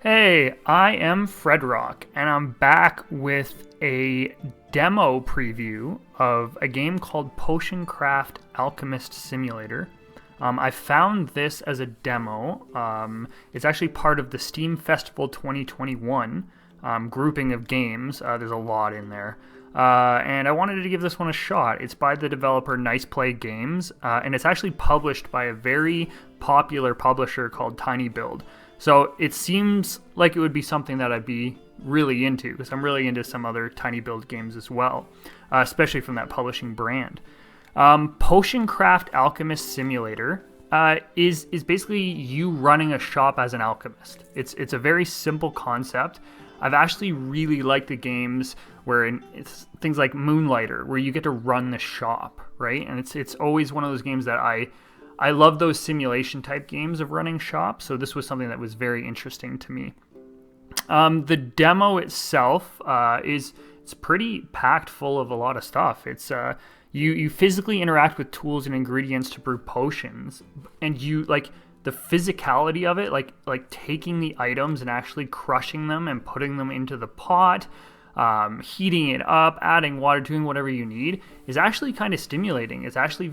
Hey, I am Freddrock, and I'm back with a demo preview of a game called Potioncraft Alchemist Simulator. I found this as a demo. It's actually part of the Steam Festival 2021 grouping of games. There's a lot in there. And I wanted to give this one a shot. It's by the developer nicePlay Games, and it's actually published by a very popular publisher called tinyBuild. So it seems like it would be something that I'd be really into, because I'm really into some other tinyBuild games as well, especially from that publishing brand. Potioncraft Alchemist Simulator is basically you running a shop as an alchemist. It's a very simple concept. I've actually really liked the games where it's things like Moonlighter, where you get to run the shop, right? And it's always one of those games that I love those simulation type games of running shops, so this was something that was very interesting to me. The demo itself it's pretty packed full of a lot of stuff. It's you physically interact with tools and ingredients to brew potions, and you like the physicality of it, like taking the items and actually crushing them and putting them into the pot. Heating it up, adding water, doing whatever you need is actually kind of stimulating. It's actually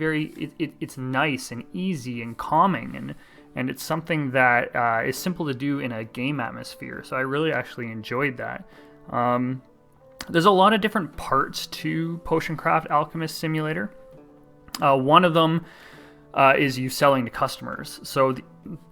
it's nice and easy and calming, and it's something that is simple to do in a game atmosphere. So I really actually enjoyed that. There's a lot of different parts to Potioncraft Alchemist Simulator. One of them is you selling to customers. So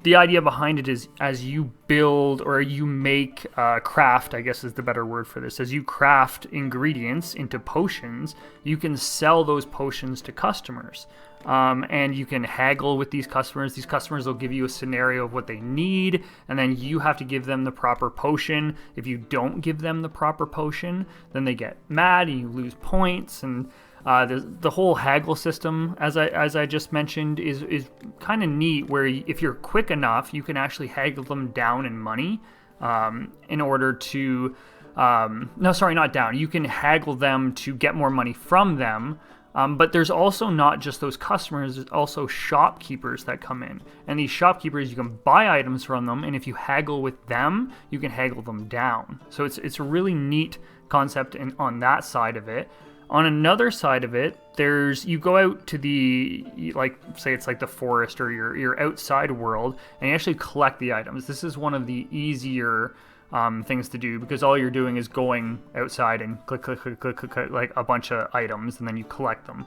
the idea behind it is as you build or you make craft, I guess is the better word for this, as you craft ingredients into potions, you can sell those potions to customers. And you can haggle with these customers. These customers will give you a scenario of what they need, and then you have to give them the proper potion. If you don't give them the proper potion, then they get mad and you lose points. And the whole haggle system, as I just mentioned, is kind of neat, where if you're quick enough, you can actually haggle them down in money in order to... no, sorry, not down. You can haggle them to get more money from them. But there's also not just those customers, there's also shopkeepers that come in. And these shopkeepers, you can buy items from them, and if you haggle with them, you can haggle them down. So it's a really neat concept on that side of it. On another side of it, you go out to say it's like the forest or your outside world, and you actually collect the items. This is one of the easier things to do, because all you're doing is going outside and click, like a bunch of items, and then you collect them.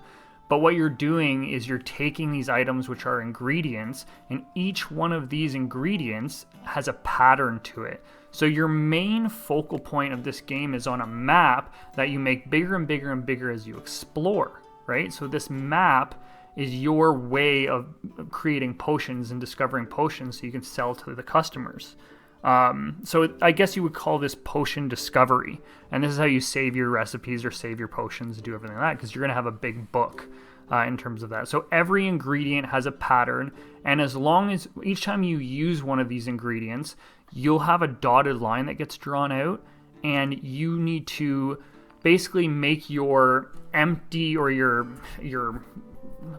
But what you're doing is you're taking these items, which are ingredients, and each one of these ingredients has a pattern to it. So your main focal point of this game is on a map that you make bigger and bigger and bigger as you explore, right? So this map is your way of creating potions and discovering potions so you can sell to the customers. So I guess you would call this potion discovery, and this is how you save your recipes or save your potions and do everything like that, because you're going to have a big book in terms of that. So every ingredient has a pattern, and as long as each time you use one of these ingredients, you'll have a dotted line that gets drawn out, and you need to basically make your empty or your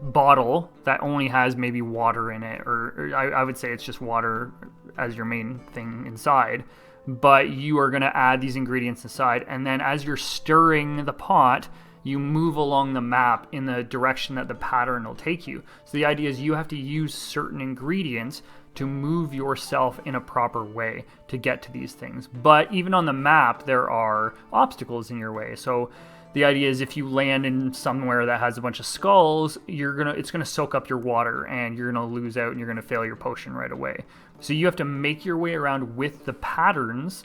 bottle that only has maybe water in it, or I would say it's just water as your main thing inside, but you are going to add these ingredients inside, and then as you're stirring the pot, you move along the map in the direction that the pattern will take you. So the idea is you have to use certain ingredients to move yourself in a proper way to get to these things. But even on the map, there are obstacles in your way. So the idea is if you land in somewhere that has a bunch of skulls, it's gonna soak up your water, and you're gonna lose out, and you're gonna fail your potion right away. So you have to make your way around with the patterns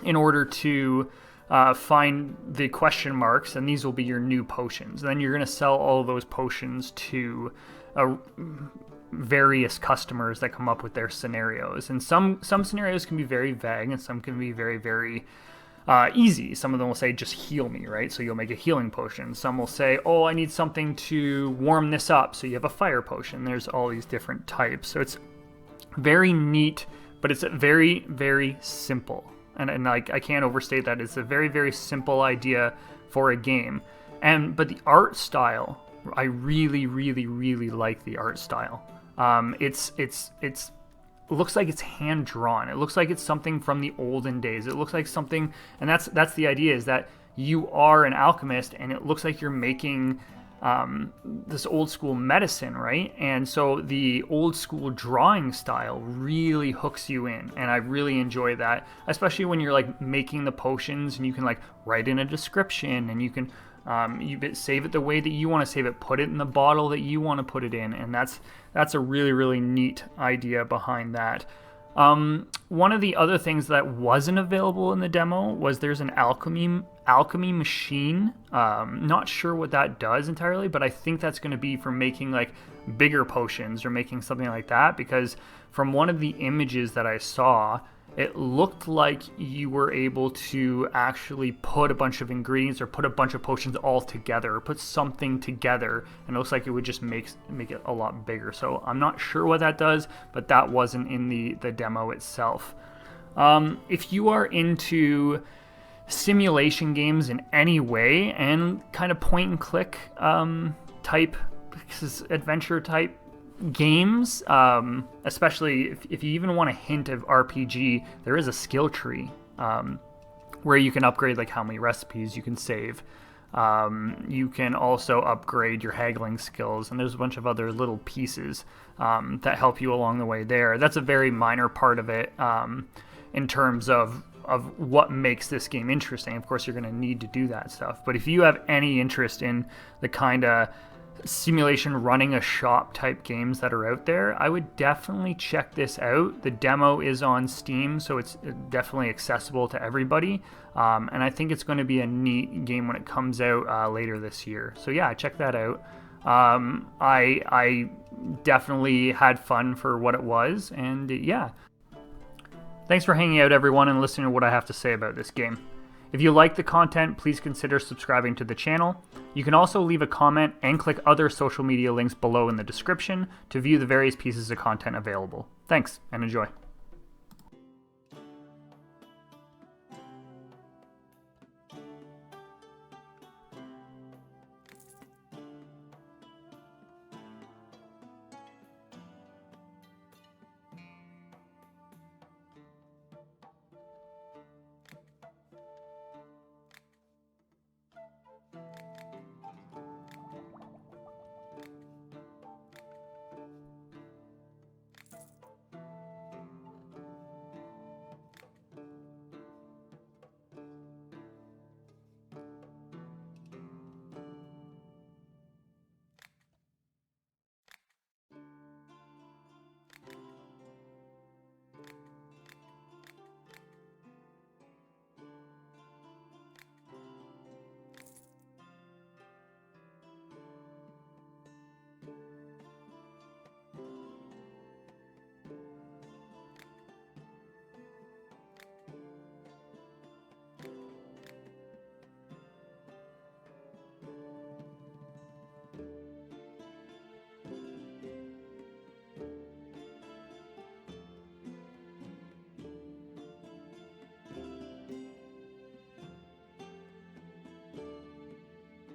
in order to find the question marks, and these will be your new potions. And then you're gonna sell all of those potions to various customers that come up with their scenarios. And some scenarios can be very vague, and some can be very, very easy. Some of them will say, just heal me, right? So you'll make a healing potion. Some will say, oh, I need something to warm this up. So you have a fire potion. There's all these different types. So it's very neat, but it's very, very simple. And like, I can't overstate that. It's a very, very simple idea for a game. But the art style, I really, really, really like the art style. It's looks like it's hand drawn. It looks like it's something from the olden days. It looks like something, and that's the idea, is that you are an alchemist, and it looks like you're making this old school medicine, right? And so the old school drawing style really hooks you in, and I really enjoy that, especially when you're like making the potions and you can like write in a description, and you can save it the way that you want to save it, put it in the bottle that you want to put it in, and that's a really, really neat idea behind that. One of the other things that wasn't available in the demo was there's an alchemy machine. Not sure what that does entirely, but I think that's going to be for making like bigger potions or making something like that, because from one of the images that I saw, it looked like you were able to actually put a bunch of ingredients or put a bunch of potions all together, or put something together, and it looks like it would just make it a lot bigger. So I'm not sure what that does, but that wasn't in the demo itself. If you are into simulation games in any way, and kind of point and click type, adventure type games, especially if you even want a hint of RPG, there is a skill tree where you can upgrade like how many recipes you can save. You can also upgrade your haggling skills, and there's a bunch of other little pieces that help you along the way there. That's a very minor part of it in terms of what makes this game interesting. Of course, you're going to need to do that stuff, but if you have any interest in the kind of simulation running a shop type games that are out there, I would definitely check this out. The demo is on Steam, so it's definitely accessible to everybody, and I think it's going to be a neat game when it comes out later this year. So yeah, check that out. I definitely had fun for what it was, and yeah. Thanks for hanging out, everyone, and listening to what I have to say about this game. If you like the content, please consider subscribing to the channel. You can also leave a comment and click other social media links below in the description to view the various pieces of content available. Thanks, and enjoy.